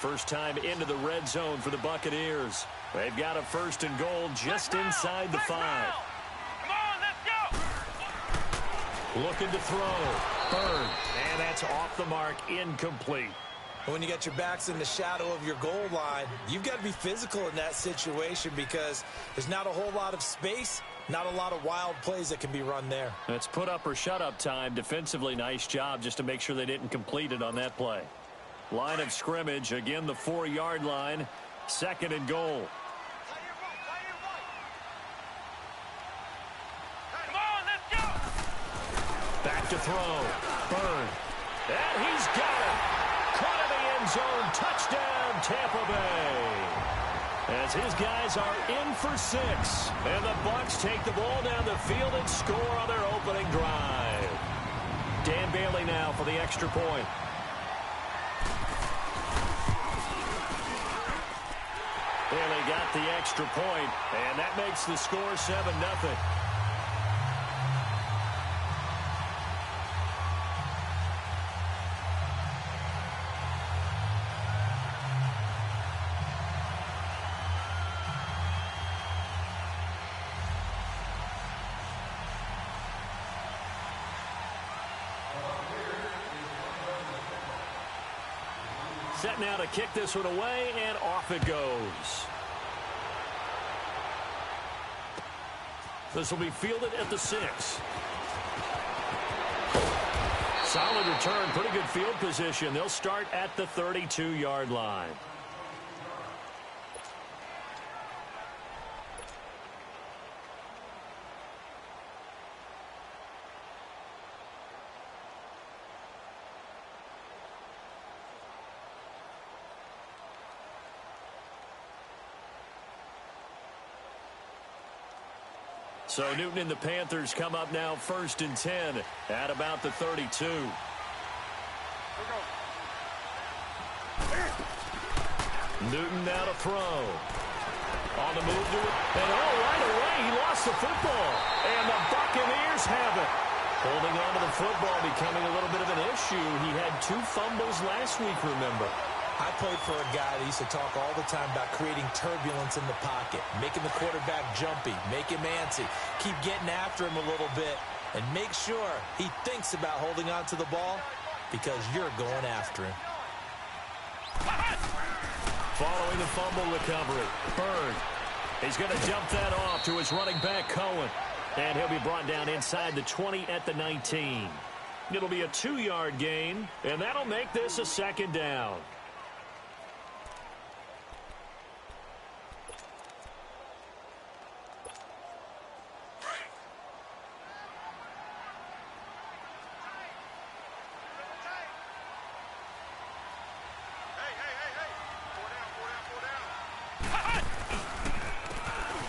First time into the red zone for the Buccaneers. They've got a 1st and goal just inside the 5. Come on, let's go. Looking to throw. Bird. And that's off the mark. Incomplete. When you got your backs in the shadow of your goal line, you've got to be physical in that situation because there's not a whole lot of space, not a lot of wild plays that can be run there. That's put up or shut up time. Defensively, nice job just to make sure they didn't complete it on that play. Line of scrimmage, again the 4-yard line. 2nd and goal. Come on, let's go. Back to throw. Bird. And he's got it. Caught in the end zone. Touchdown, Tampa Bay. As his guys are in for 6. And the Bucs take the ball down the field and score on their opening drive. Dan Bailey now for the extra point. Bailey got the extra point, and that makes the score 7-0. Set now to kick this one away, and off it goes. This will be fielded at the 6. Solid return, pretty good field position. They'll start at the 32-yard line. So Newton and the Panthers come up now 1st and 10 at about the 32. Newton now to throw. On the move to it. And right away he lost the football. And the Buccaneers have it. Holding on to the football becoming a little bit of an issue. He had 2 fumbles last week, remember. I played for a guy that used to talk all the time about creating turbulence in the pocket, making the quarterback jumpy, make him antsy, keep getting after him a little bit, and make sure he thinks about holding on to the ball because you're going after him. Following the fumble recovery, Bird. He's going to jump that off to his running back, Cohen. And he'll be brought down inside the 20 at the 19. It'll be a 2-yard gain, and that'll make this a 2nd down.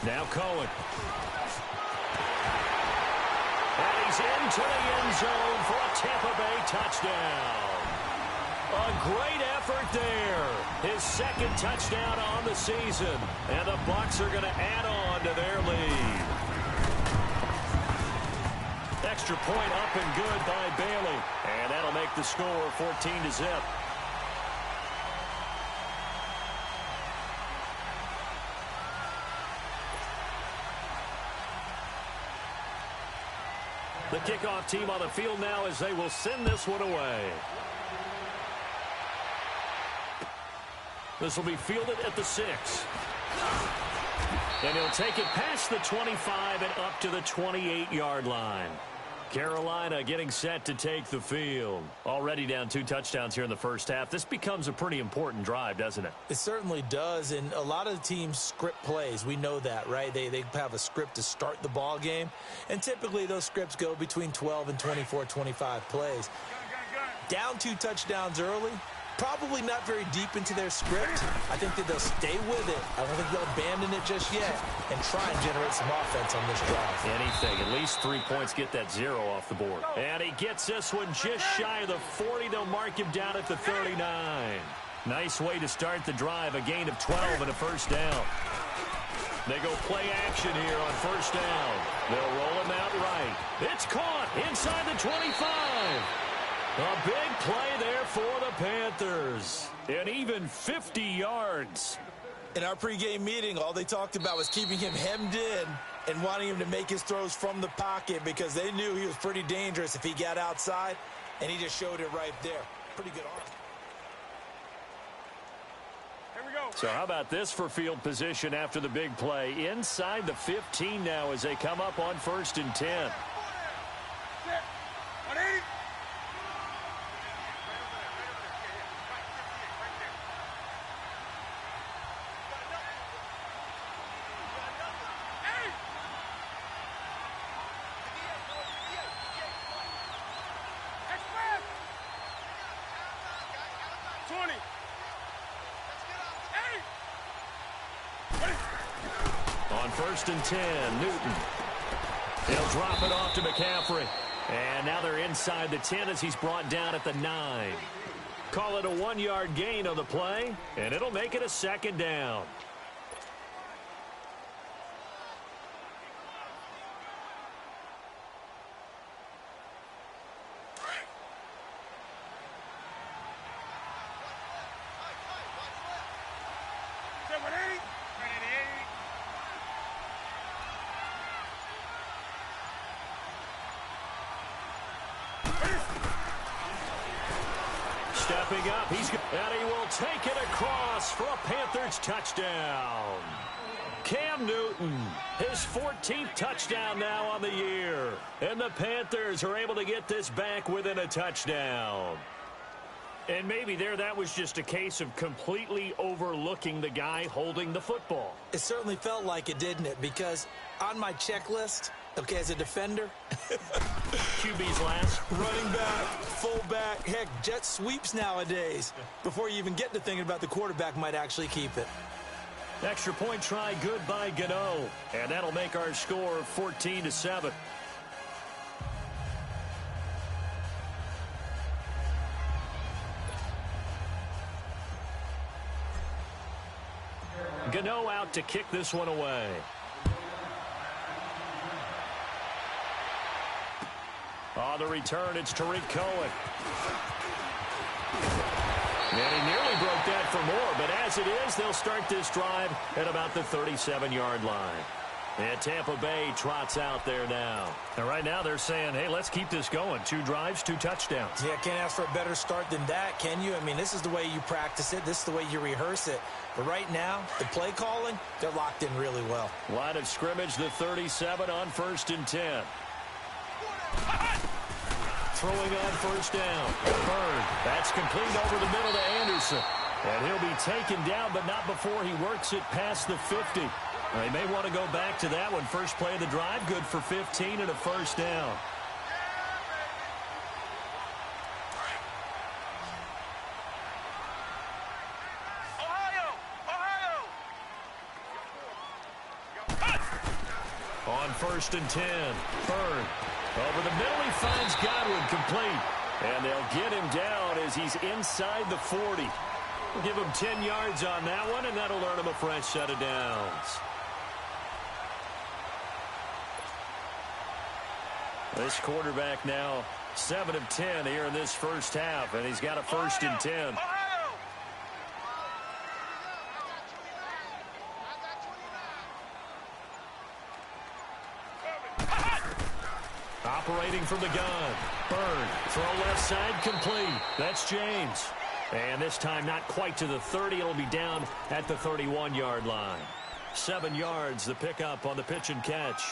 Now Cohen. And he's into the end zone for a Tampa Bay touchdown. A great effort there. His 2nd touchdown on the season. And the Bucs are going to add on to their lead. Extra point up and good by Bailey. And that'll make the score 14-0. The kickoff team on the field now as they will send this one away. This will be fielded at the 6. And he'll take it past the 25 and up to the 28-yard line. Carolina getting set to take the field. Already down 2 touchdowns here in the first half. This becomes a pretty important drive, doesn't it? It certainly does, and a lot of the teams script plays. We know that, right? They have a script to start the ball game, and typically those scripts go between 12 and 24, 25 plays. Down 2 touchdowns early, probably not very deep into their script. I think that they'll stay with it. I don't think they'll abandon it just yet and try and generate some offense on this drive. Anything. At least 3 points, get that 0 off the board. And he gets this one just shy of the 40. They'll mark him down at the 39. Nice way to start the drive. A gain of 12 and a 1st down. They go play action here on 1st down. They'll roll him out right. It's caught inside the 25. A big play there for the Panthers. And even 50 yards. In our pregame meeting, all they talked about was keeping him hemmed in and wanting him to make his throws from the pocket because they knew he was pretty dangerous if he got outside, and he just showed it right there. Pretty good arm. Here we go. So how about this for field position after the big play? Inside the 15 now as they come up on 1st and 10. 180. On 1st and 10, Newton. He'll drop it off to McCaffrey. And now they're inside the 10 as he's brought down at the 9. Call it a 1-yard gain on the play, and it'll make it a 2nd down. Stepping up, and he will take it across for a Panthers touchdown. Cam Newton, his 14th touchdown now on the year. And the Panthers are able to get this back within a touchdown. And maybe that was just a case of completely overlooking the guy holding the football. It certainly felt like it, didn't it? Because on my checklist, okay, as a defender, QB's last. running back, fullback, heck, jet sweeps nowadays. Before you even get to thinking about the quarterback might actually keep it. Extra point try good by Gano. And that'll make our score 14-7. Gano out to kick this one away. On the return, it's Tariq Cohen. And he nearly broke that for more, but as it is, they'll start this drive at about the 37-yard line. And Tampa Bay trots out there now. And right now they're saying, hey, let's keep this going. 2 drives, 2 touchdowns. Yeah, can't ask for a better start than that, can you? I mean, this is the way you practice it. This is the way you rehearse it. But right now, the play calling, they're locked in really well. Line of scrimmage, the 37 on 1st and 10. Throwing on 1st down. Bird. That's complete over the middle to Anderson. And he'll be taken down, but not before he works it past the 50. They may want to go back to that one. First play of the drive, good for 15 and a 1st down. On 1st and 10, Bird. Over the middle, he finds Godwin complete. And they'll get him down as he's inside the 40. We'll give him 10 yards on that one, and that'll earn him a fresh set of downs. This quarterback now 7 of 10 here in this first half, and he's got a 1st and 10. Operating from the gun. Bird. Throw left side complete. That's James. And this time not quite to the 30. It'll be down at the 31-yard line. 7 yards the pickup on the pitch and catch.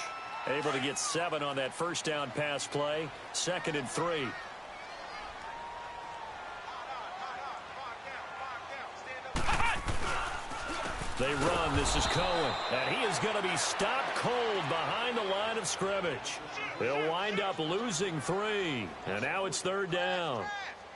Able to get 7 on that 1st down pass play. 2nd and 3. They run. This is Cohen. And he is going to be stopped cold behind the line of scrimmage. They'll wind up losing 3. And now it's 3rd down.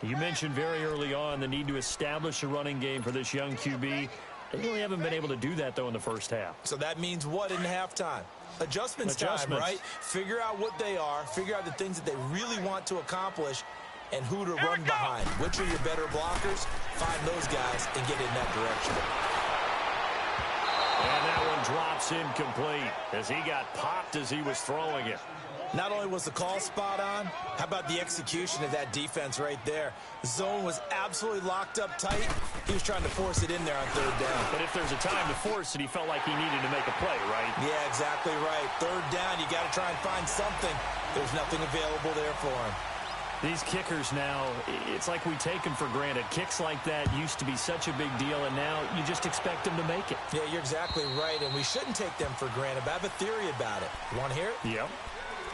You mentioned very early on the need to establish a running game for this young QB. They really haven't been able to do that, though, in the first half. So that means what in halftime? Adjustments time, right? Figure out what they are. Figure out the things that they really want to accomplish and who to run behind. Which are your better blockers? Find those guys and get in that direction. And that one drops incomplete as he got popped as he was throwing it. Not only was the call spot on, how about the execution of that defense right there? The zone was absolutely locked up tight. He was trying to force it in there on third down. But if there's a time to force it, he felt like he needed to make a play, right? Yeah, exactly right. Third down, you got to try and find something. There's nothing available there for him. These kickers now, it's like we take them for granted. Kicks like that used to be such a big deal, and now you just expect them to make it. Yeah, you're exactly right, and we shouldn't take them for granted, but I have a theory about it. You want to hear it? Yep.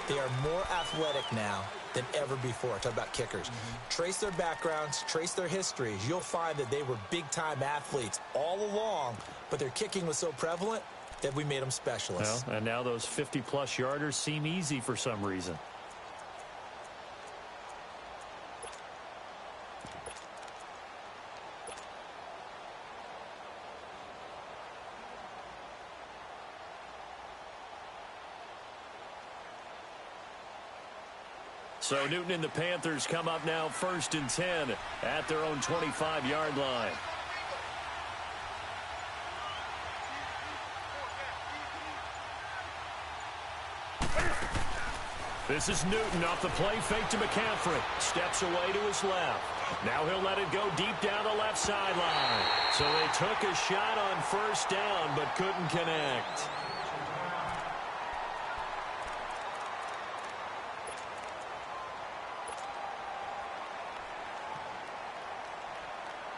They are more athletic now than ever before. Talk about kickers. Trace their backgrounds, trace their histories. You'll find that they were big-time athletes all along, but their kicking was so prevalent that we made them specialists. Well, and now those 50-plus yarders seem easy for some reason. So Newton and the Panthers come up now 1st and 10 at their own 25-yard line. This is Newton off the play fake to McCaffrey. Steps away to his left. Now he'll let it go deep down the left sideline. So they took a shot on 1st down but couldn't connect.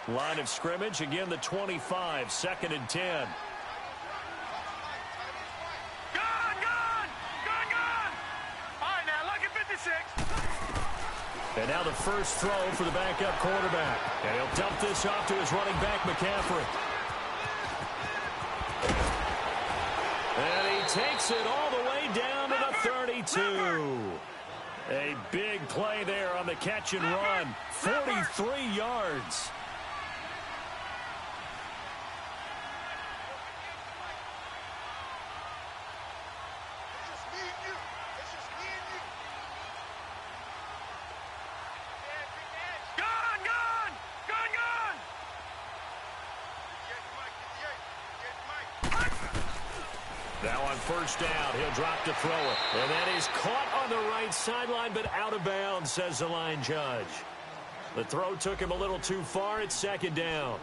Line of scrimmage, again the 25, 2nd and 10. And now the first throw for the backup quarterback. And he'll dump this off to his running back, McCaffrey. And he takes it all the way down to the 32. A big play there on the catch and run. 43 yards. Now on 1st down, he'll drop to throw it. And that is caught on the right sideline, but out of bounds, says the line judge. The throw took him a little too far. It's 2nd down.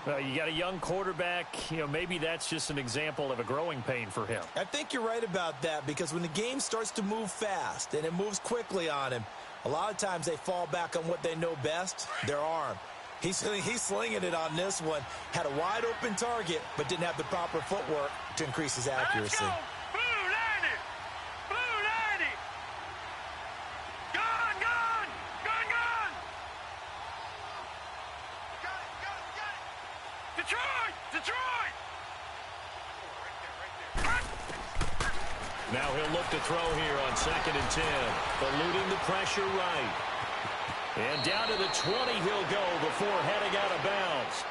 You got a young quarterback. Maybe that's just an example of a growing pain for him. I think you're right about that, because when the game starts to move fast and it moves quickly on him, a lot of times they fall back on what they know best, their arm. He's slinging it on this one. Had a wide-open target, but didn't have the proper footwork to increase his accuracy. Let's go. Blue 90. Blue 90. Gun. Got it. Detroit. Now he'll look to throw here on 2nd and 10. Eluding the pressure right. And down to the 20 he'll go before heading out of bounds.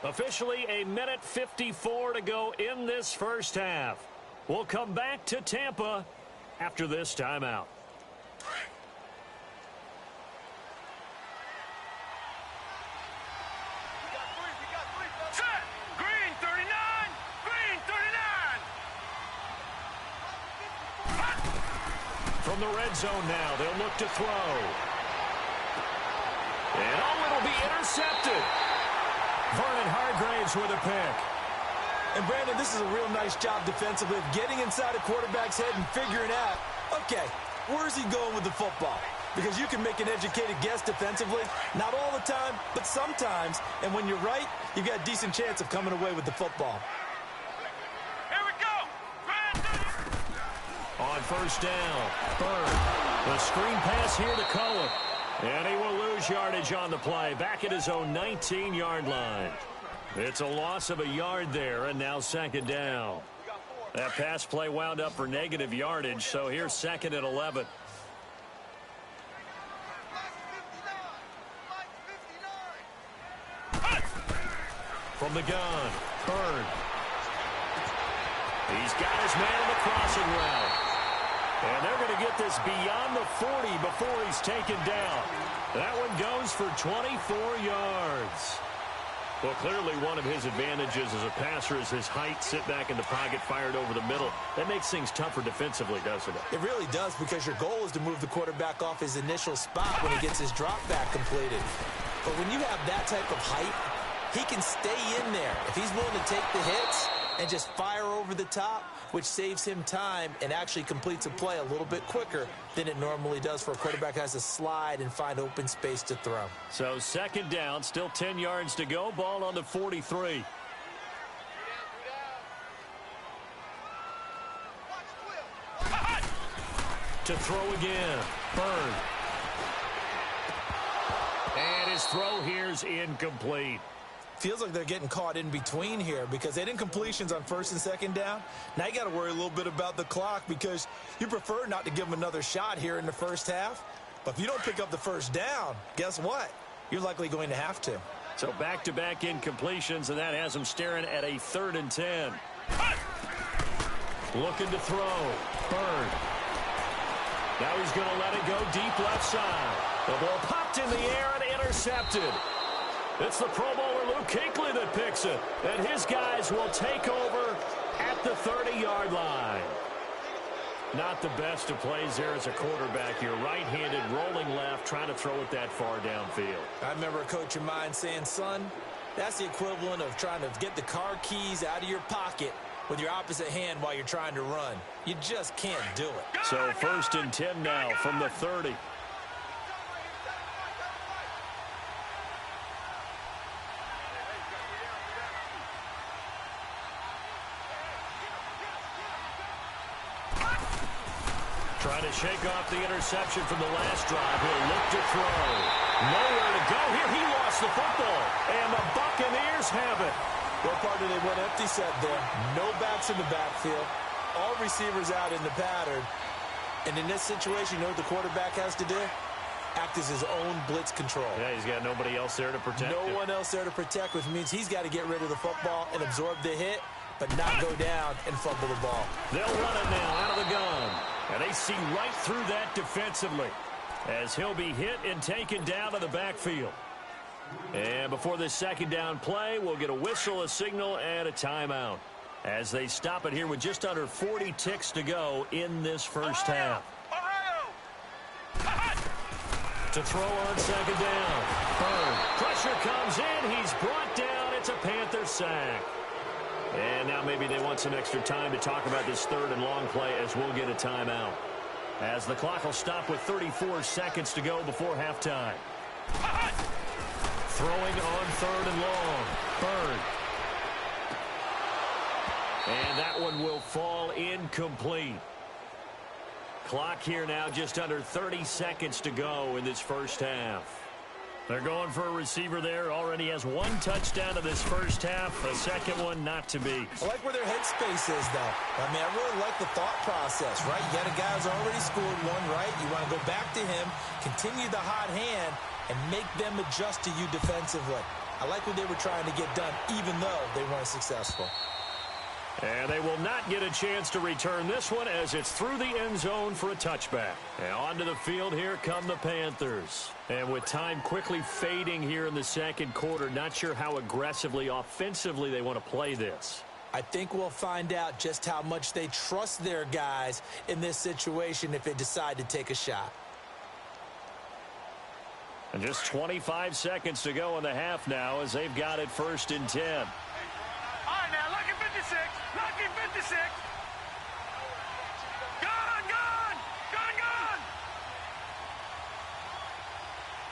Officially a minute 54 to go in this first half. We'll come back to Tampa after this timeout. Set. Green 39. Green 39. From the red zone now, they'll look to throw. And it'll be intercepted. Vernon Hargraves with a pick. And Brandon, this is a real nice job defensively of getting inside a quarterback's head and figuring out, okay, where's he going with the football? Because you can make an educated guess defensively, not all the time, but sometimes. And when you're right, you've got a decent chance of coming away with the football. Here we go. On 1st down, Bird. The screen pass here to Cohen. And he will lose yardage on the play, back at his own 19-yard line. It's a loss of a yard there, and now 2nd down. That pass play wound up for negative yardage, so here's 2nd and 11. From the gun, Bird. He's got his man on the crossing route. And they're going to get this beyond the 40 before he's taken down. That one goes for 24 yards. Well, clearly one of his advantages as a passer is his height, sit back in the pocket, fired over the middle. That makes things tougher defensively, doesn't it? It really does, because your goal is to move the quarterback off his initial spot when he gets his drop back completed. But when you have that type of height, he can stay in there. If he's willing to take the hits and just fire over the top, which saves him time and actually completes a play a little bit quicker than it normally does for a quarterback who has to slide and find open space to throw. So second down, still 10 yards to go, ball on the 43. To throw again, Bird. And his throw here's incomplete. Feels like they're getting caught in between here because they didn't completions on first and second down. Now you got to worry a little bit about the clock because you prefer not to give them another shot here in the first half. But if you don't pick up the first down, guess what? You're likely going to have to. So back-to-back incompletions, and that has them staring at a 3rd and 10. Looking to throw. Bird. Now he's going to let it go deep left side. The ball popped in the air and intercepted. It's the Pro Bowler Luke Kuechly that picks it. And his guys will take over at the 30-yard line. Not the best of plays there as a quarterback. You're right-handed, rolling left, trying to throw it that far downfield. I remember a coach of mine saying, son, that's the equivalent of trying to get the car keys out of your pocket with your opposite hand while you're trying to run. You just can't do it. So 1st and 10 now from the 30. Trying to shake off the interception from the last drive. He'll look to throw. Nowhere to go here. He lost the football. And the Buccaneers have it. What part did they went empty set there? No backs in the backfield. All receivers out in the pattern. And in this situation, you know what the quarterback has to do? Act as his own blitz control. Yeah, he's got nobody else there to protect him. No one else there to protect, which means he's got to get rid of the football and absorb the hit, but not go down and fumble the ball. They'll run it now out of the gun. And they see right through that defensively as he'll be hit and taken down to the backfield. And before this second down play, we'll get a whistle, a signal, and a timeout as they stop it here with just under 40 ticks to go in this first half. To throw on second down. Bird. Pressure comes in. He's brought down. It's a Panther sack. And now maybe they want some extra time to talk about this 3rd and long play as we'll get a timeout. As the clock will stop with 34 seconds to go before halftime. Throwing on 3rd and long. Bird. And that one will fall incomplete. Clock here now just under 30 seconds to go in this first half. They're going for a receiver there. Already has 1 touchdown in this first half. A second one not to be. I like where their headspace is, though. I mean, I really like the thought process, right? You got a guy who's already scored 1, right? You want to go back to him, continue the hot hand, and make them adjust to you defensively. I like what they were trying to get done, even though they weren't successful. And they will not get a chance to return this one as it's through the end zone for a touchback. And onto the field, here come the Panthers. And with time quickly fading here in the second quarter, not sure how aggressively, offensively they want to play this. I think we'll find out just how much they trust their guys in this situation if they decide to take a shot. And just 25 seconds to go in the half now as they've got it 1st and 10. All right, now, lucky 56. Lucky 56. Gone, gone. Gone, gone.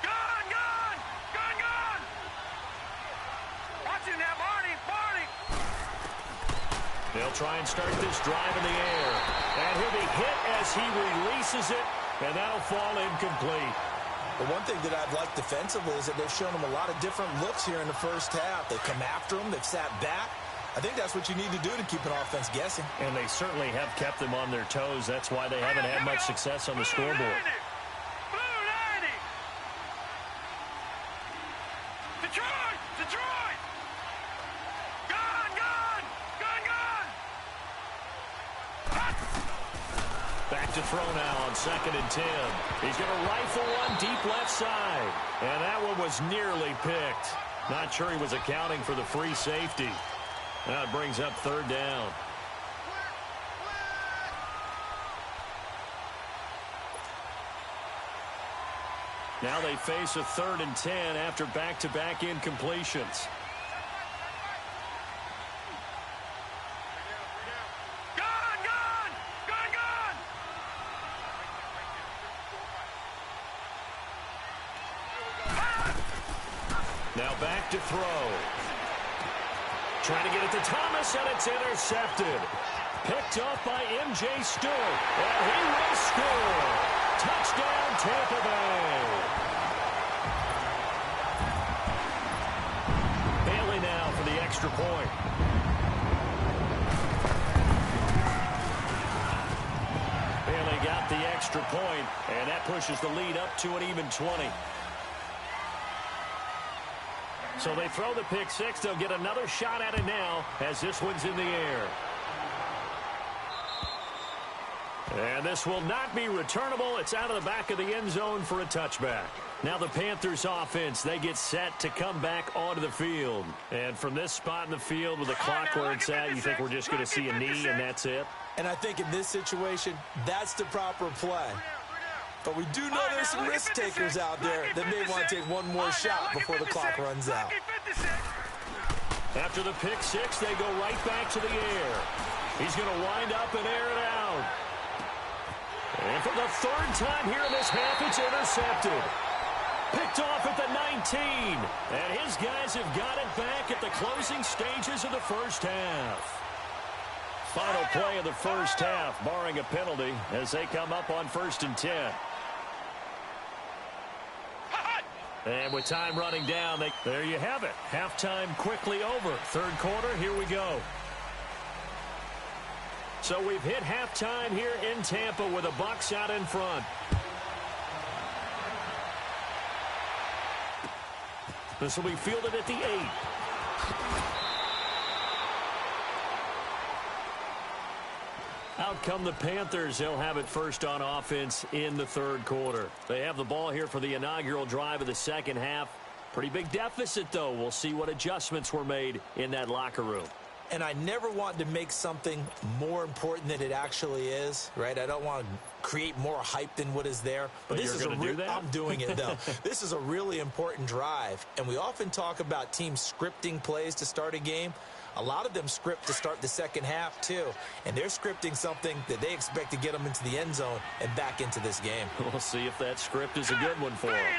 Gone, gone. Gone, gone. Watch it now, Barney. Barney. They'll try and start this drive in the air. And he'll be hit as he releases it. And that'll fall incomplete. The one thing that I've liked defensively is that they've shown them a lot of different looks here in the first half. They've come after them. They've sat back. I think that's what you need to do to keep an offense guessing. And they certainly have kept them on their toes. That's why they haven't had much success on the scoreboard. Blue 90. Detroit. Detroit. Gone, gone. Gone, gone. Back to throw now on 2nd and 10. He's going to rifle one deep left side. And that one was nearly picked. Not sure he was accounting for the free safety. Now it brings up third down. Now they face a 3rd and 10 after back-to-back incompletions. Now back to throw. Trying to get it to Thomas, and it's intercepted. Picked off by M.J. Stewart, and he will score. Touchdown, Tampa Bay. Bailey now for the extra point. Bailey got the extra point, and that pushes the lead up to an even 20. So they throw the pick six. They'll get another shot at it now as this one's in the air. And this will not be returnable. It's out of the back of the end zone for a touchback. Now the Panthers offense, they get set to come back onto the field. And from this spot in the field with the clock where it's at, you think we're just going to see a knee and that's it? And I think in this situation, that's the proper play. But we do know there's some risk takers out there that may want to take one more shot before the clock runs out. After the pick six, they go right back to the air. He's going to wind up and air it out. And for the 3rd time here in this half, it's intercepted. Picked off at the 19. And his guys have got it back at the closing stages of the first half. Final play of the first half, barring a penalty, as they come up on 1st and 10. And with time running down, there you have it. Halftime quickly over. 3rd quarter, here we go. So we've hit halftime here in Tampa with the Bucs out in front. This will be fielded at the 8. Out come the Panthers. They'll have it first on offense in the 3rd quarter. They have the ball here for the inaugural drive of the second half. Pretty big deficit, though. We'll see what adjustments were made in that locker room. And I never want to make something more important than it actually is, right? I don't want to create more hype than what is there. But this is going to do that? I'm doing it, though. This is a really important drive. And we often talk about teams scripting plays to start a game. A lot of them script to start the second half, too. And they're scripting something that they expect to get them into the end zone and back into this game. We'll see if that script is a good one for them.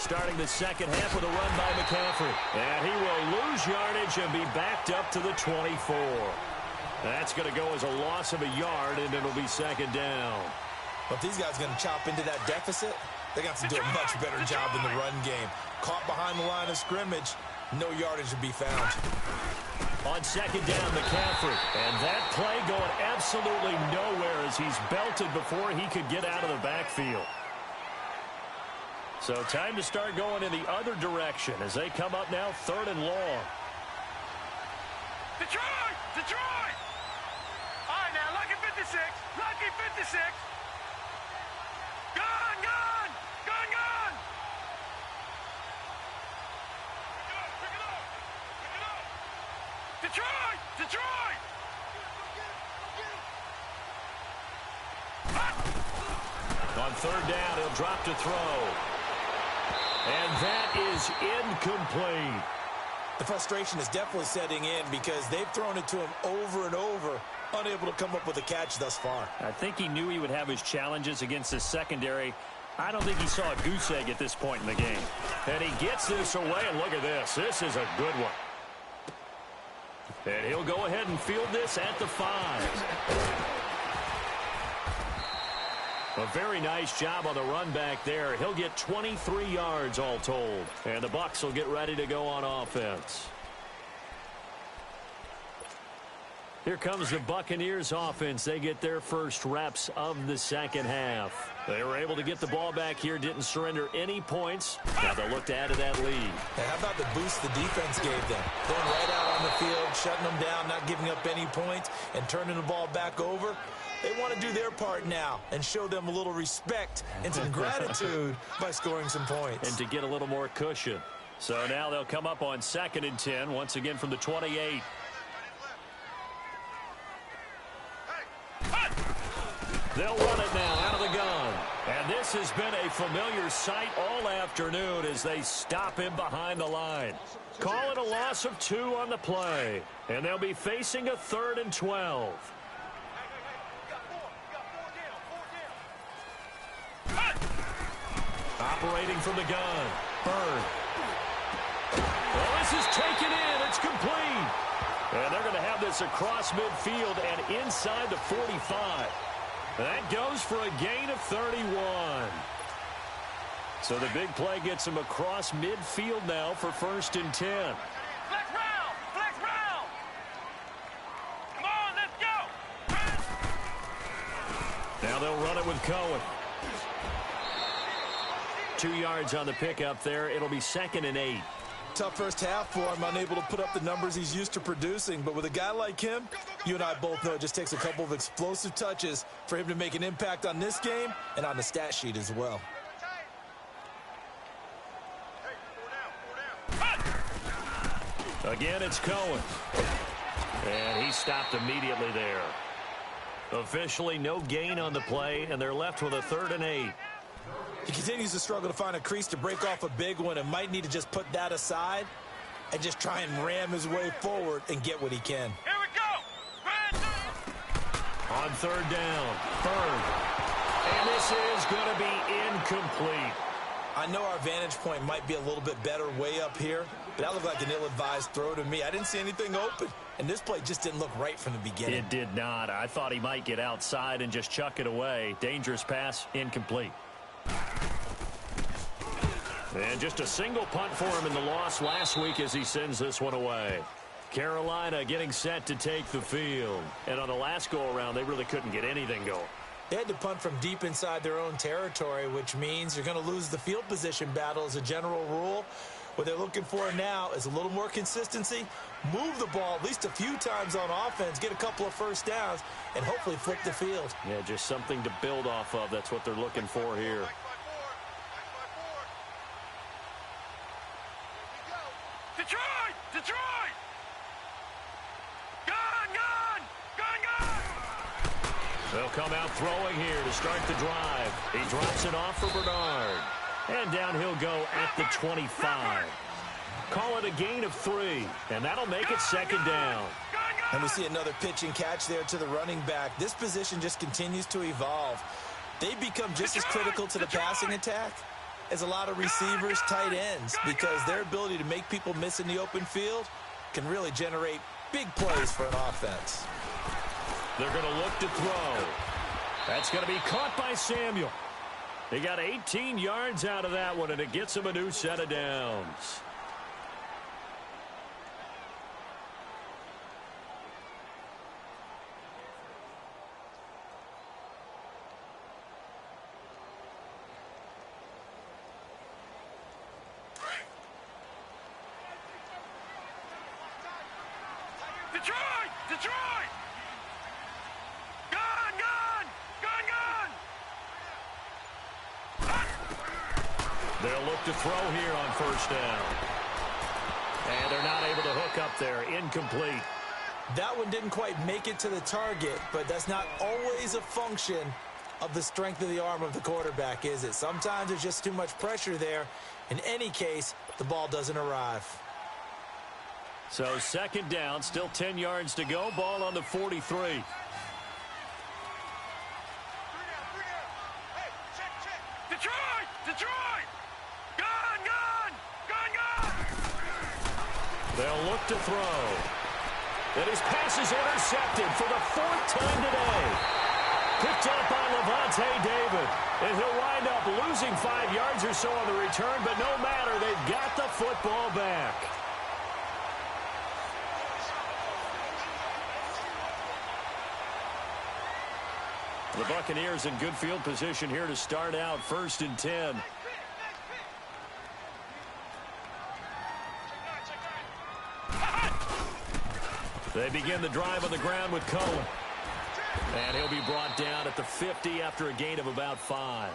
Starting the second half with a run by McCaffrey. And he will lose yardage and be backed up to the 24. That's going to go as a loss of a yard, and it'll be 2nd down. But these guys are going to chop into that deficit. They got to do a much better job in the run game. Caught behind the line of scrimmage, no yardage to be found. On 2nd down, McCaffrey. And that play going absolutely nowhere as he's belted before he could get out of the backfield. So time to start going in the other direction as they come up now 3rd and long. Detroit! Detroit! All right, now, lucky 56. Lucky 56. Gone, gone! Gone, gone! Pick it up! Pick it up! Detroit! Detroit! On 3rd down, he'll drop to throw. And that is incomplete. The frustration is definitely setting in because they've thrown it to him over and over, unable to come up with a catch thus far. I think he knew he would have his challenges against his secondary. I don't think he saw a goose egg at this point in the game. And he gets this away, and look at this. This is a good one. And he'll go ahead and field this at the 5. A very nice job on the run back there. He'll get 23 yards all told. And the Bucs will get ready to go on offense. Here comes the Buccaneers offense. They get their first reps of the second half. They were able to get the ball back here, didn't surrender any points. Now they'll look to add to that lead. And how about the boost the defense gave them? Going right out on the field, shutting them down, not giving up any points, and turning the ball back over. They want to do their part now and show them a little respect and some gratitude by scoring some points. And to get a little more cushion. So now they'll come up on 2nd and 10, once again from the 28. They'll run it now out of the gun. And this has been a familiar sight all afternoon as they stop him behind the line. Call it a loss of 2 on the play. And they'll be facing a 3rd and 12. Operating from the gun. Bird. Well, this is taken in. It's complete. And they're going to have this across midfield and inside the 45. That goes for a gain of 31. So the big play gets him across midfield now for 1st and 10. Flex round! Flex round! Come on, let's go! Now they'll run it with Cohen. 2 yards on the pickup there. It'll be 2nd and 8. Tough first half for him, unable to put up the numbers he's used to producing. But with a guy like him, you and I both know it just takes a couple of explosive touches for him to make an impact on this game and on the stat sheet as well. Again, it's Cohen. And he stopped immediately there. Officially, no gain on the play, and they're left with a 3rd and 8. He continues to struggle to find a crease to break off a big one and might need to just put that aside and just try and ram his way forward and get what he can. Here we go! On 3rd down, Bird. And this is going to be incomplete. I know our vantage point might be a little bit better way up here, but that looked like an ill-advised throw to me. I didn't see anything open, and this play just didn't look right from the beginning. It did not. I thought he might get outside and just chuck it away. Dangerous pass, incomplete. And just a single punt for him in the loss last week as he sends this one away. Carolina getting set to take the field. And on the last go-around, they really couldn't get anything going. They had to punt from deep inside their own territory, which means you're going to lose the field position battle as a general rule. What they're looking for now is a little more consistency, move the ball at least a few times on offense, get a couple of first downs, and hopefully flip the field. Yeah, just something to build off of. That's what they're looking for here. Detroit! Detroit! Gun! Gun! Gun! Gun! They'll come out throwing here to start the drive. He drops it off for Bernard. And down he'll go at the 25. Call it a gain of 3, and that'll make it 2nd down. And we see another pitch and catch there to the running back. This position just continues to evolve. They become just as critical to the passing attack as a lot of receivers, tight ends, because their ability to make people miss in the open field can really generate big plays for an offense. They're going to look to throw. That's going to be caught by Samuel. They got 18 yards out of that one, and it gets them a new set of downs. Detroit! Detroit! Gun! Gun! Gun! Gun! They'll look to throw here on 1st down. And they're not able to hook up there. Incomplete. That one didn't quite make it to the target, but that's not always a function of the strength of the arm of the quarterback, is it? Sometimes there's just too much pressure there. In any case, the ball doesn't arrive. So 2nd down, still 10 yards to go. Ball on the 43. Detroit! Detroit! Gun! Gun! Gun! Gun! They'll look to throw. And his pass is intercepted for the 4th time today. Picked up by Levante David. And he'll wind up losing 5 yards or so on the return, but no matter, they've got the football back. The Buccaneers in good field position here to start out 1st and 10. They begin the drive on the ground with Cohen. And he'll be brought down at the 50 after a gain of about 5.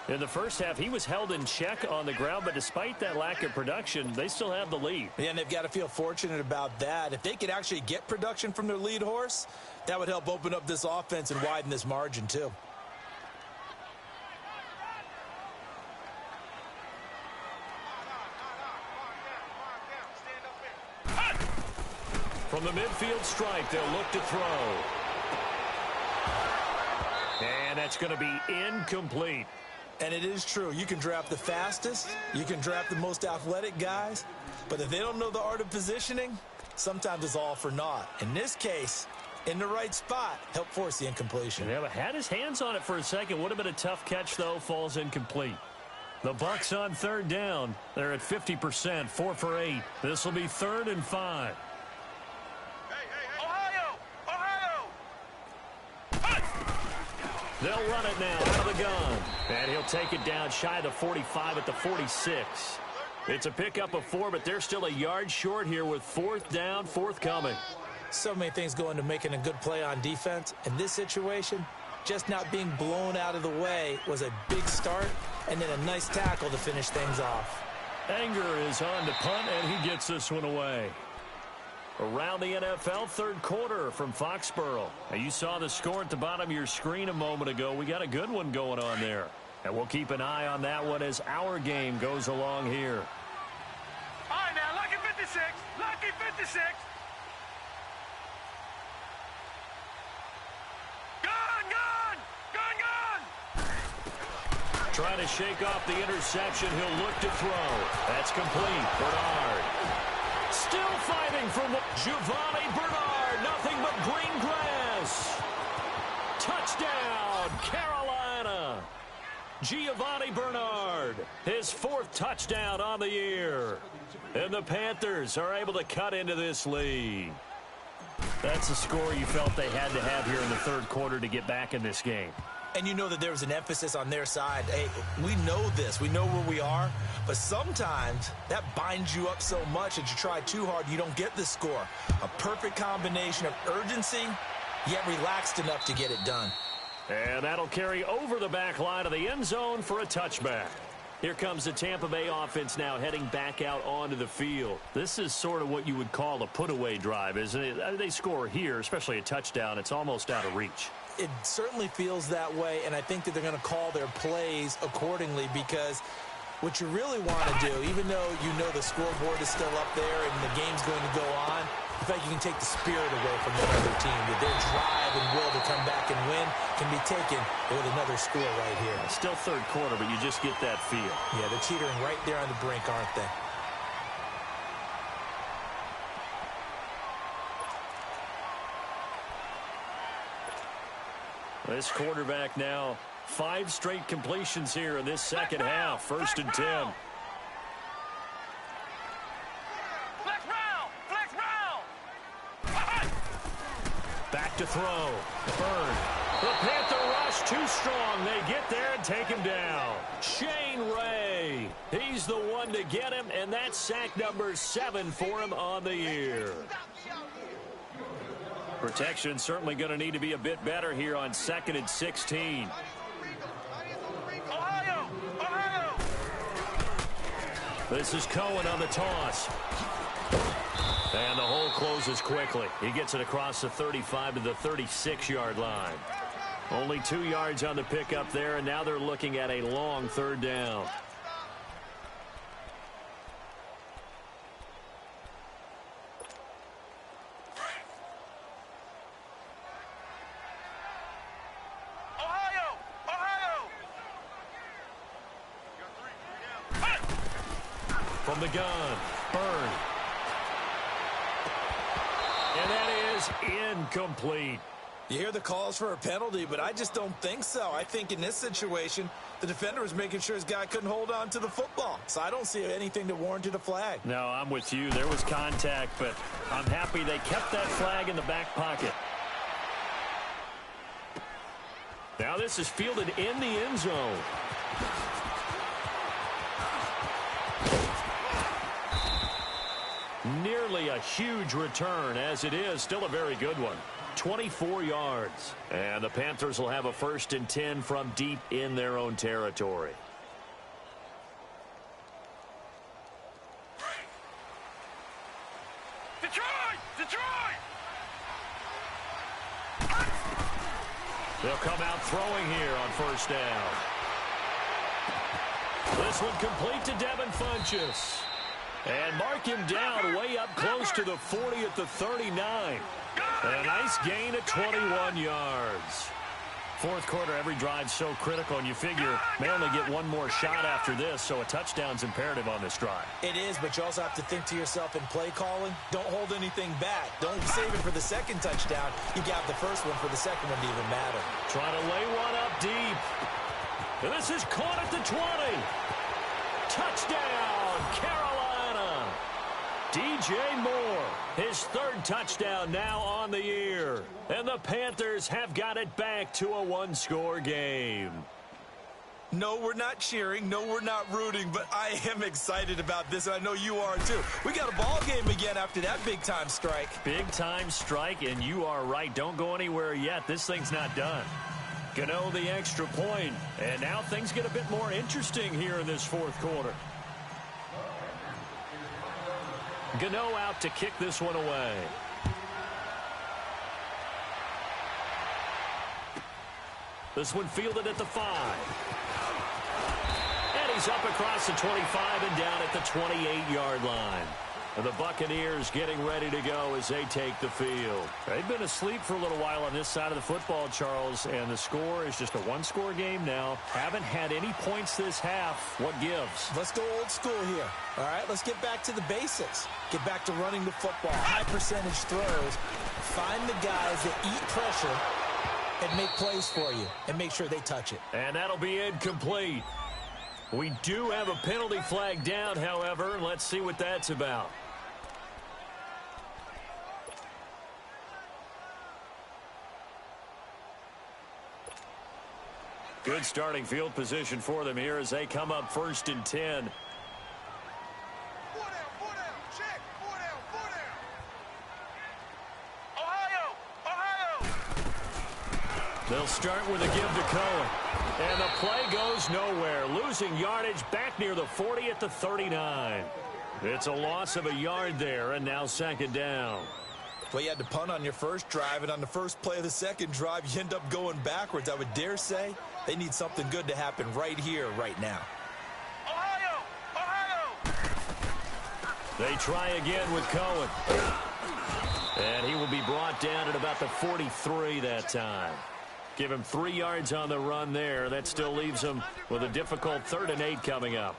In the first half, he was held in check on the ground, but despite that lack of production, they still have the lead. Yeah, and they've got to feel fortunate about that. If they could actually get production from their lead horse, that would help open up this offense and widen this margin too. From the midfield stripe, they'll look to throw. And that's going to be incomplete. And it is true. You can draft the fastest. You can draft the most athletic guys. But if they don't know the art of positioning, sometimes it's all for naught. In this case, in the right spot, help force the incompletion. Yeah, but had his hands on it for a second. Would have been a tough catch, though. Falls incomplete. The Bucs on third down. They're at 50%, 4 for 8. This will be 3rd and 5. They'll run it now out of the gun. And he'll take it down shy of the 45 at the 46. It's a pickup of 4, but they're still a yard short here with 4th down, forthcoming. So many things go into making a good play on defense. In this situation, just not being blown out of the way was a big start, and then a nice tackle to finish things off. Anger is on to punt, and he gets this one away. Around the NFL, third quarter from Foxborough. Now, you saw the score at the bottom of your screen a moment ago. We got a good one going on there. And we'll keep an eye on that one as our game goes along here. All right, now, lucky 56. Lucky 56. Trying to shake off the interception. He'll look to throw. That's complete. Bernard. Still fighting from the Giovanni Bernard. Nothing but green grass. Touchdown, Carolina. Giovanni Bernard, his 4th touchdown on the year. And the Panthers are able to cut into this lead. That's a score you felt they had to have here in the third quarter to get back in this game. And you know that there was an emphasis on their side. Hey, we know this. We know where we are. But sometimes that binds you up so much that you try too hard, you don't get the score. A perfect combination of urgency, yet relaxed enough to get it done. And that'll carry over the back line of the end zone for a touchback. Here comes the Tampa Bay offense now heading back out onto the field. This is sort of what you would call a put-away drive, isn't it? They score here, especially a touchdown. It's almost out of reach. It certainly feels that way, and I think that they're going to call their plays accordingly because what you really want to do, even though you know the scoreboard is still up there and the game's going to go on, I feel like you can take the spirit away from the other team. That their drive and will to come back and win can be taken with another score right here. Still third quarter, but you just get that feel. Yeah, they're teetering right there on the brink, aren't they? This quarterback now, 5 straight completions here in this second half. 1st and 10. Flex round! Flex round! Back to throw. Bird. The Panther rush too strong. They get there and take him down. Shane Ray. He's the one to get him, and that's sack number 7 for him on the year. Protection certainly going to need to be a bit better here on 2nd and 16. Ohio! Ohio! This is Cohen on the toss. And the hole closes quickly. He gets it across the 35 to the 36-yard line. Only 2 yards on the pickup there, and now they're looking at a long 3rd down. From the gun, Byrne. And that is incomplete. You hear the calls for a penalty, but I just don't think so. I think in this situation, the defender was making sure his guy couldn't hold on to the football. So I don't see anything that warranted a flag. No, I'm with you. There was contact, but I'm happy they kept that flag in the back pocket. Now this is fielded in the end zone. Nearly a huge return, as it is still a very good one. 24 yards. And the Panthers will have a 1st and 10 from deep in their own territory. Detroit! They'll come out throwing here on 1st down. This one complete to Devin Funchess. And mark him down way up close to the 40 at the 39. A nice gain of 21 yards. 4th quarter, every drive's so critical, and you figure may only get one more shot after this, so a touchdown's imperative on this drive. It is, but you also have to think to yourself in play calling, don't hold anything back. Don't save it for the 2nd touchdown. You got the 1st one for the 2nd one to even matter. Trying to lay one up deep. And this is caught at the 20. Touchdown, Carolina. DJ Moore, his 3rd touchdown now on the year. And the Panthers have got it back to a 1-score game. No, we're not cheering. No, we're not rooting, but I am excited about this, and I know you are too. We got a ball game again after that big-time strike. Big-time strike, and you are right. Don't go anywhere yet. This thing's not done. Gano the extra point, and now things get a bit more interesting here in this 4th quarter. Gano out to kick this one away. This one fielded at the 5. And he's up across the 25 and down at the 28-yard line. And the Buccaneers getting ready to go as they take the field. They've been asleep for a little while on this side of the football, Charles, and the score is just a 1-score game now. Haven't had any points this half. What gives? Let's go old school here. All right, let's get back to the basics. Get back to running the football, high percentage throws. Find the guys that eat pressure and make plays for you and make sure they touch it. And that'll be incomplete. We do have a penalty flag down, however, and let's see what that's about. Good starting field position for them here as they come up 1st and 10. They'll start with a give to Cohen. And the play goes nowhere. Losing yardage back near the 40 at the 39. It's a loss of a yard there, and now 2nd down. Well, you had to punt on your first drive, and on the first play of the 2nd drive, you end up going backwards. I would dare say they need something good to happen right here, right now. Ohio! They try again with Cohen. And he will be brought down at about the 43 that time. Give him 3 yards on the run there. That still leaves him with a difficult 3rd and 8 coming up.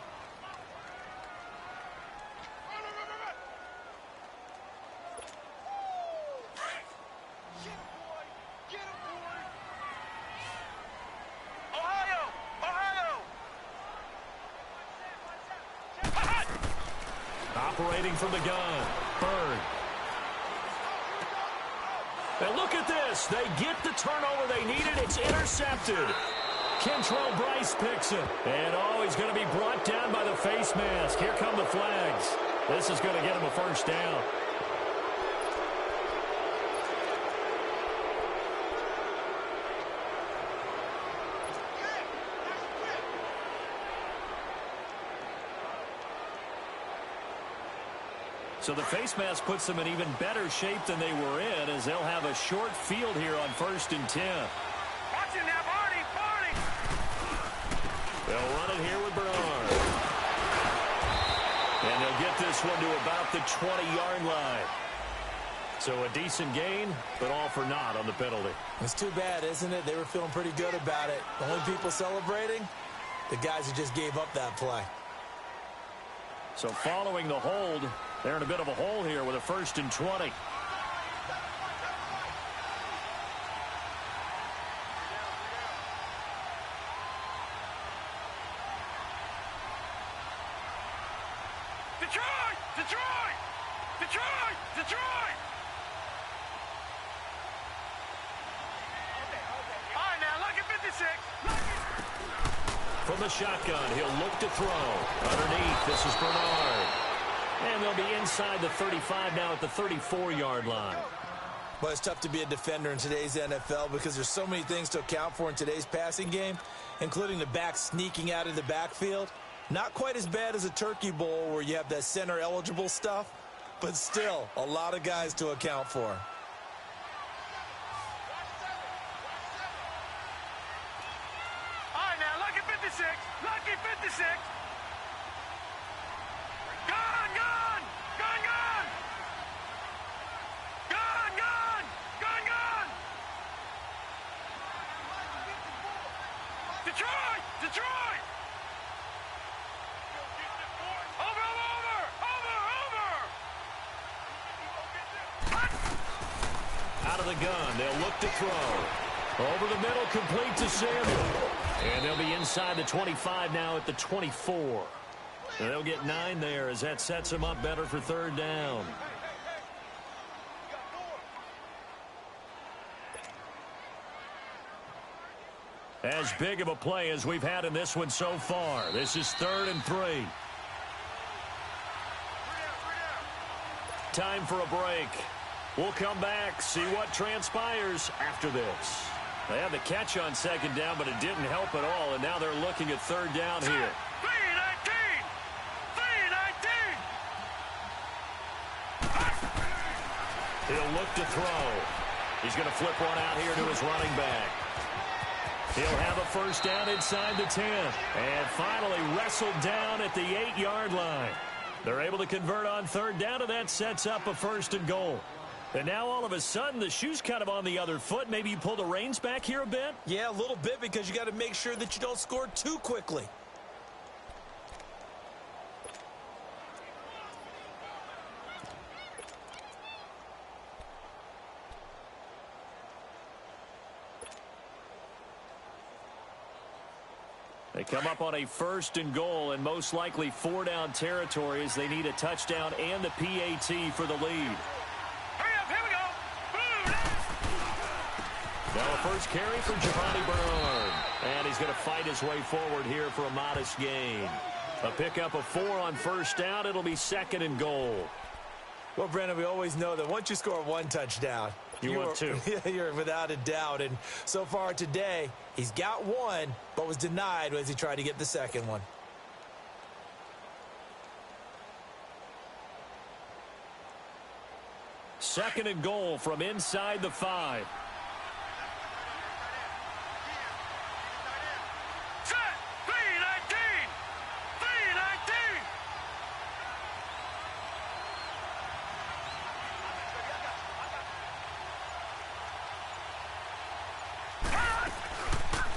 Operating from the gun. Bird. And look at this. They get the turnover they needed. It's intercepted. Kentrell Bryce picks it. And, he's going to be brought down by the face mask. Here come the flags. This is going to get him a 1st down. So the face mask puts them in even better shape than they were in as they'll have a short field here on 1st and 10. Watching that, Barney! They'll run it here with Bernard. And they'll get this one to about the 20-yard line. So a decent gain, but all for naught on the penalty. It's too bad, isn't it? They were feeling pretty good about it. The only people celebrating, the guys who just gave up that play. So following the hold, they're in a bit of a hole here with a 1st and 20. Detroit! All right, now, look at 56. From the shotgun, he'll look to throw. Underneath, this is Bernard. And they'll be inside the 35 now at the 34-yard line. But it's tough to be a defender in today's NFL because there's so many things to account for in today's passing game, including the back sneaking out of the backfield. Not quite as bad as a turkey bowl where you have that center-eligible stuff, but still a lot of guys to account for. All right, now, lucky 56. Lucky 56. Gone, gone. Gone, gone. Gone, gone. Gone, gone. Detroit. Detroit. Over, over, over, over. Out of the gun, they'll look to throw. Over the middle, complete to Samuel. And they'll be inside the 25 now at the 24. And they'll get 9 there as that sets them up better for third down. As big of a play as we've had in this one so far. This is 3rd and 3. Time for a break. We'll come back, see what transpires after this. They had the catch on 2nd down, but it didn't help at all, and now they're looking at 3rd down here. 3-19. 3-19. He'll look to throw. He's going to flip one out here to his running back. He'll have a 1st down inside the 10. And finally wrestled down at the 8-yard line. They're able to convert on 3rd down, and that sets up a 1st and goal. And now all of a sudden the shoe's kind of on the other foot. Maybe you pull the reins back here a bit? Yeah, a little bit because you got to make sure that you don't score too quickly. They come up on a 1st and goal and most likely 4-down territory as they need a touchdown and the PAT for the lead. Hurry up, here we go. Boom. Now a 1st carry for Giovanni Bernard. And he's going to fight his way forward here for a modest gain. A pickup of 4 on 1st down. It'll be 2nd and goal. Well, Brandon, we always know that once you score 1 touchdown, you want 2. You're without a doubt. And so far today, he's got 1, but was denied as he tried to get the 2nd one. Second and goal from inside the 5. Set. 3-19. 3-19.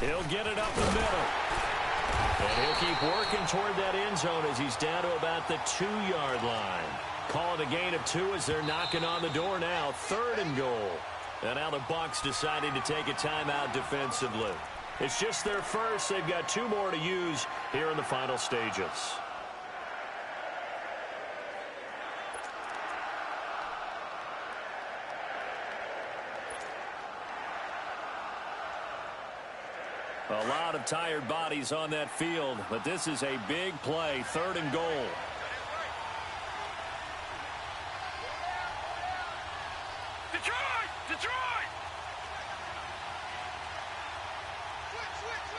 He'll get it up the middle. And he'll keep working toward that end zone as he's down to about the 2-yard line. Call it a gain of 2 as they're knocking on the door now. 3rd and goal. And now the Bucs deciding to take a timeout defensively. It's just their first. They've got 2 more to use here in the final stages. A lot of tired bodies on that field, but this is a big play. 3rd and goal. Detroit! Detroit! Switch!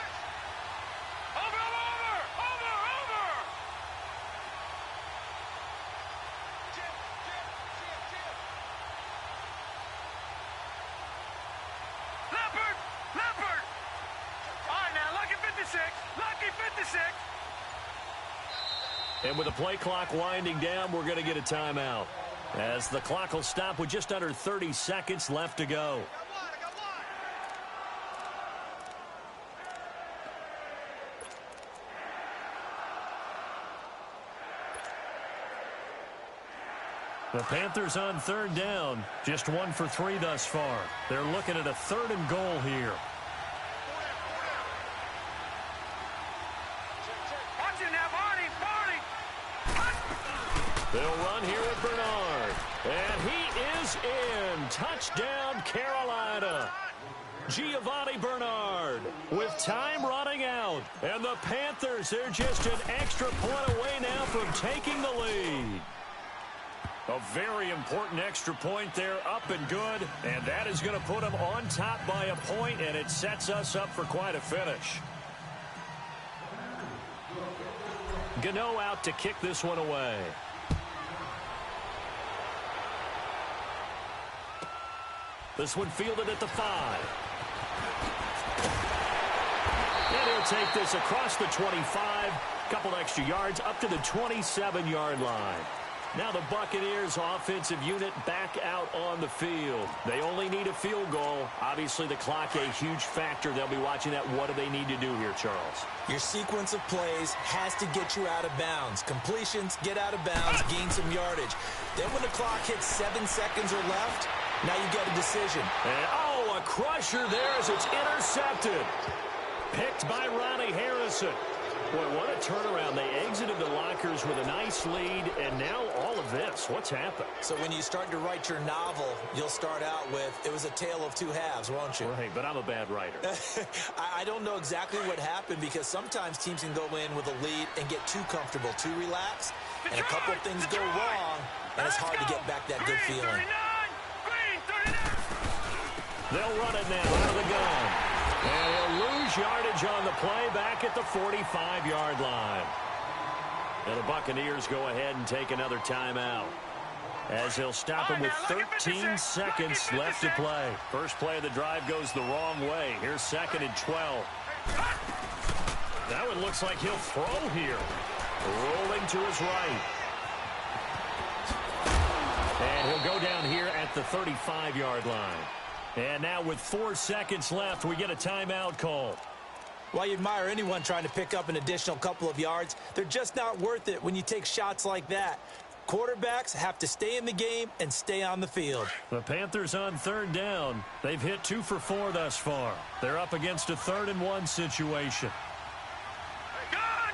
Over! Chip! Leopard! All right, now, lucky 56! Lucky 56! And with the play clock winding down, we're going to get a timeout. As the clock will stop with just under 30 seconds left to go. I got one. The Panthers on 3rd down. Just 1 for 3 thus far. They're looking at a 3rd and goal here. Watch it now, Barney! They'll run here with Bernard. And he is in. Touchdown, Carolina. Giovanni Bernard with time running out. And the Panthers, they're just an extra point away now from taking the lead. A very important extra point there, up and good, and that is going to put them on top by a point, and it sets us up for quite a finish. Gano out to kick this one away. This one fielded at the 5. And he'll take this across the 25, couple extra yards, up to the 27-yard line. Now the Buccaneers offensive unit back out on the field. They only need a field goal. Obviously the clock a huge factor. They'll be watching that. What do they need to do here, Charles? Your sequence of plays has to get you out of bounds. Completions, get out of bounds, gain some yardage. Then when the clock hits 7 seconds or left, now you get a decision. And, a crusher there as it's intercepted. Picked by Ronnie Harrison. Boy, what a turnaround. They exited the lockers with a nice lead, and now all of this. What's happened? So when you start to write your novel, you'll start out with, it was a tale of two halves, won't you? Right, but I'm a bad writer. I don't know exactly what happened because sometimes teams can go in with a lead and get too comfortable, too relaxed, and a couple of things go wrong, and it's hard to get back that good feeling. They'll run it now out of the gun. And he'll lose yardage on the play back at the 45-yard line. And the Buccaneers go ahead and take another timeout as they'll stop him with 13 seconds left to play. First play of the drive goes the wrong way. Here's 2nd and 12. That one looks like he'll throw here. Rolling to his right. And he'll go down here at the 35-yard line. And now with 4 seconds left, we get a timeout call. While you admire anyone trying to pick up an additional couple of yards, they're just not worth it when you take shots like that. Quarterbacks have to stay in the game and stay on the field. The Panthers on 3rd down. They've hit 2 for 4 thus far. They're up against a 3rd and 1 situation. Gone!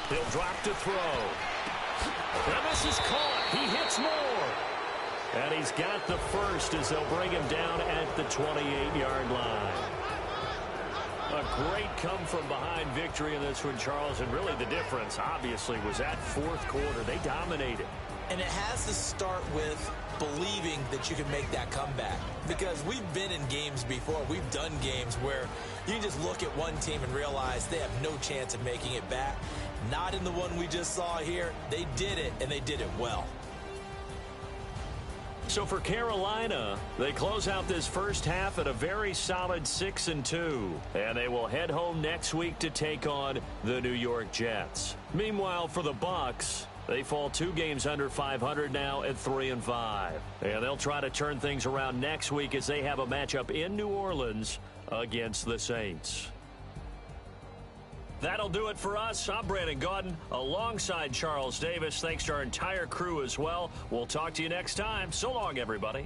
He'll drop to throw. And this is caught. He hits more. And he's got the first as they'll bring him down at the 28-yard line. A great come-from-behind victory in this one, Charles. And really the difference, obviously, was that 4th quarter. They dominated. And it has to start with believing that you can make that comeback. Because we've been in games before. We've done games where you can just look at one team and realize they have no chance of making it back. Not in the one we just saw here. They did it, and they did it well. So for Carolina, they close out this first half at a very solid 6-2. And they will head home next week to take on the New York Jets. Meanwhile, for the Bucs, they fall 2 games under 500 now at 3-5. And they'll try to turn things around next week as they have a matchup in New Orleans against the Saints. That'll do it for us. I'm Brandon Gaudin alongside Charles Davis. Thanks to our entire crew as well. We'll talk to you next time. So long, everybody.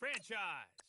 Franchise.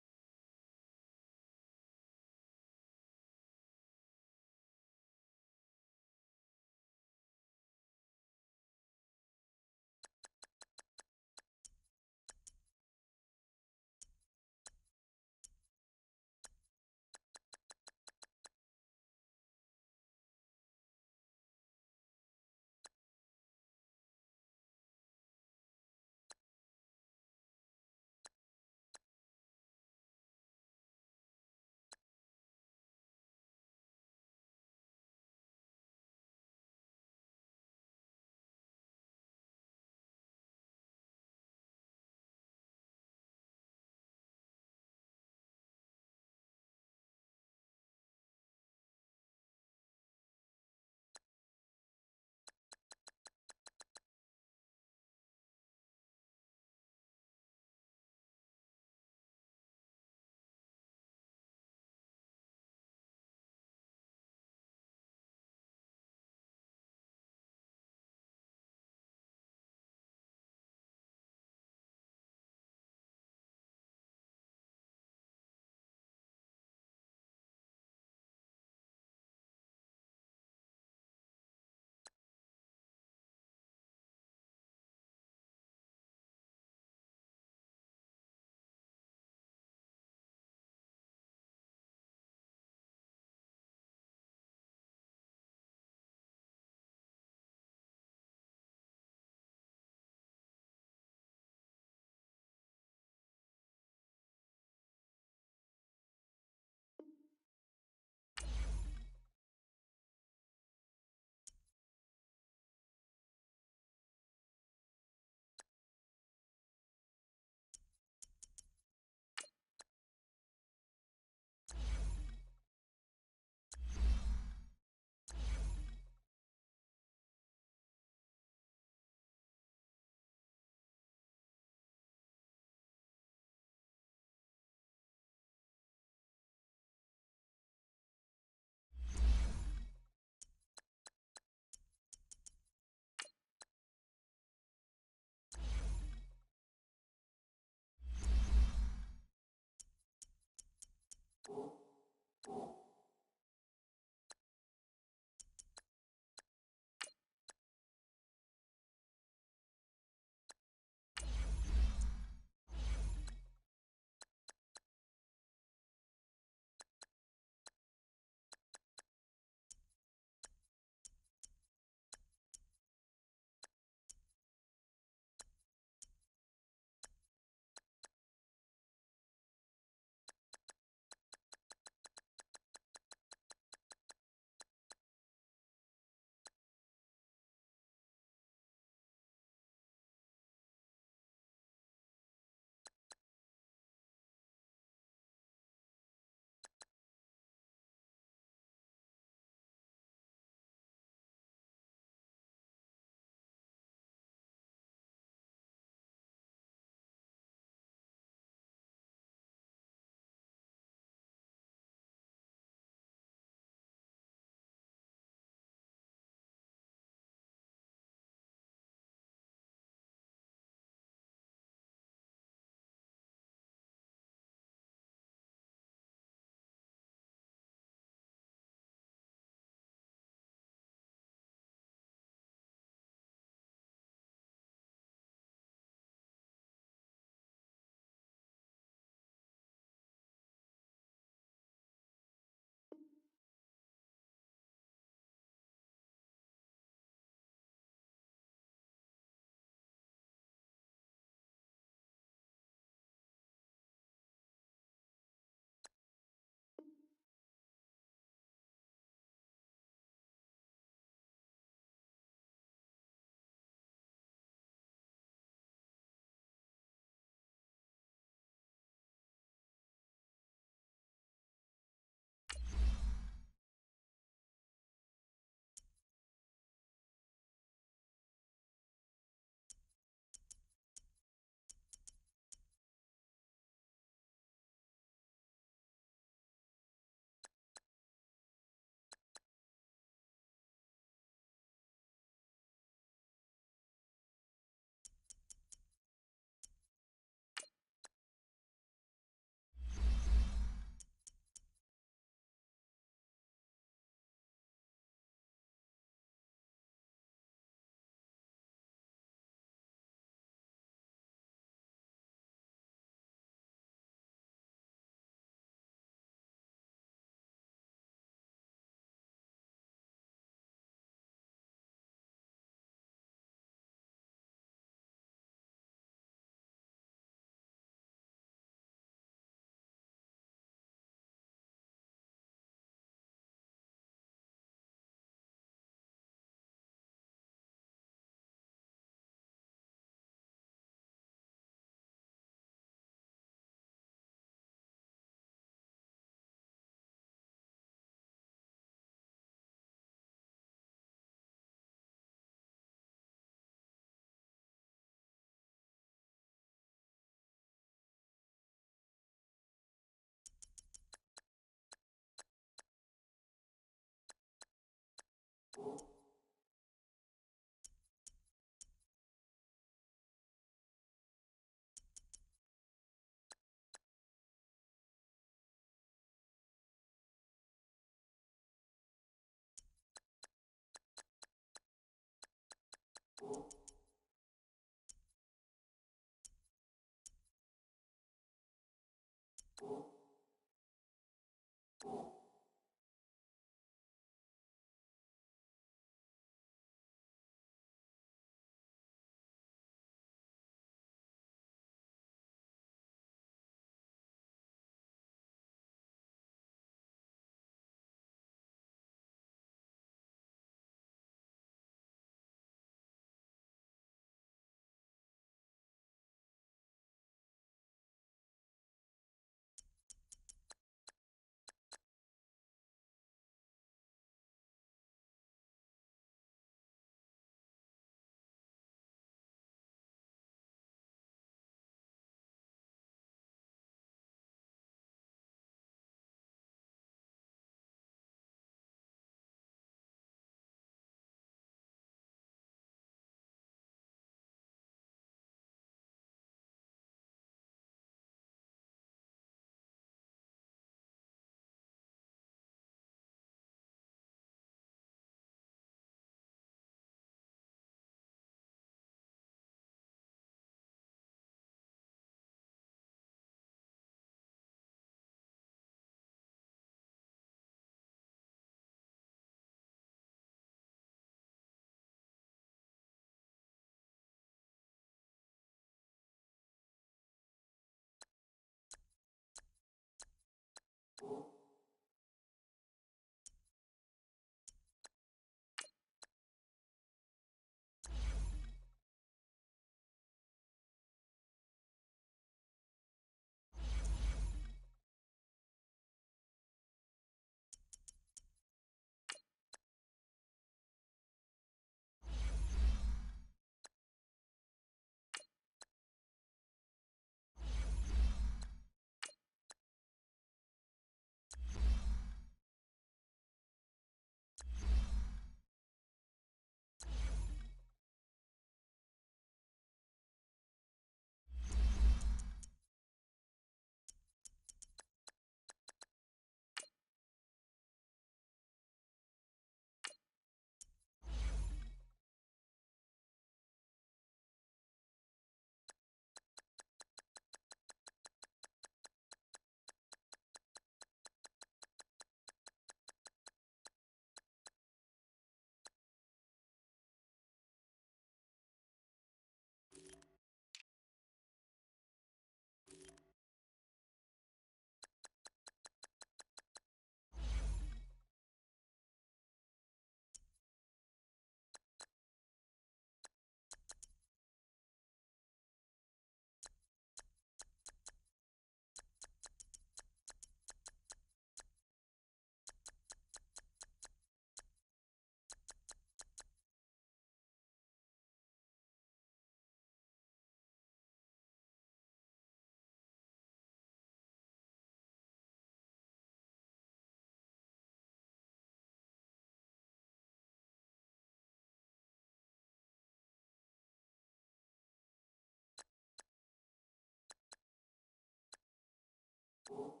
it.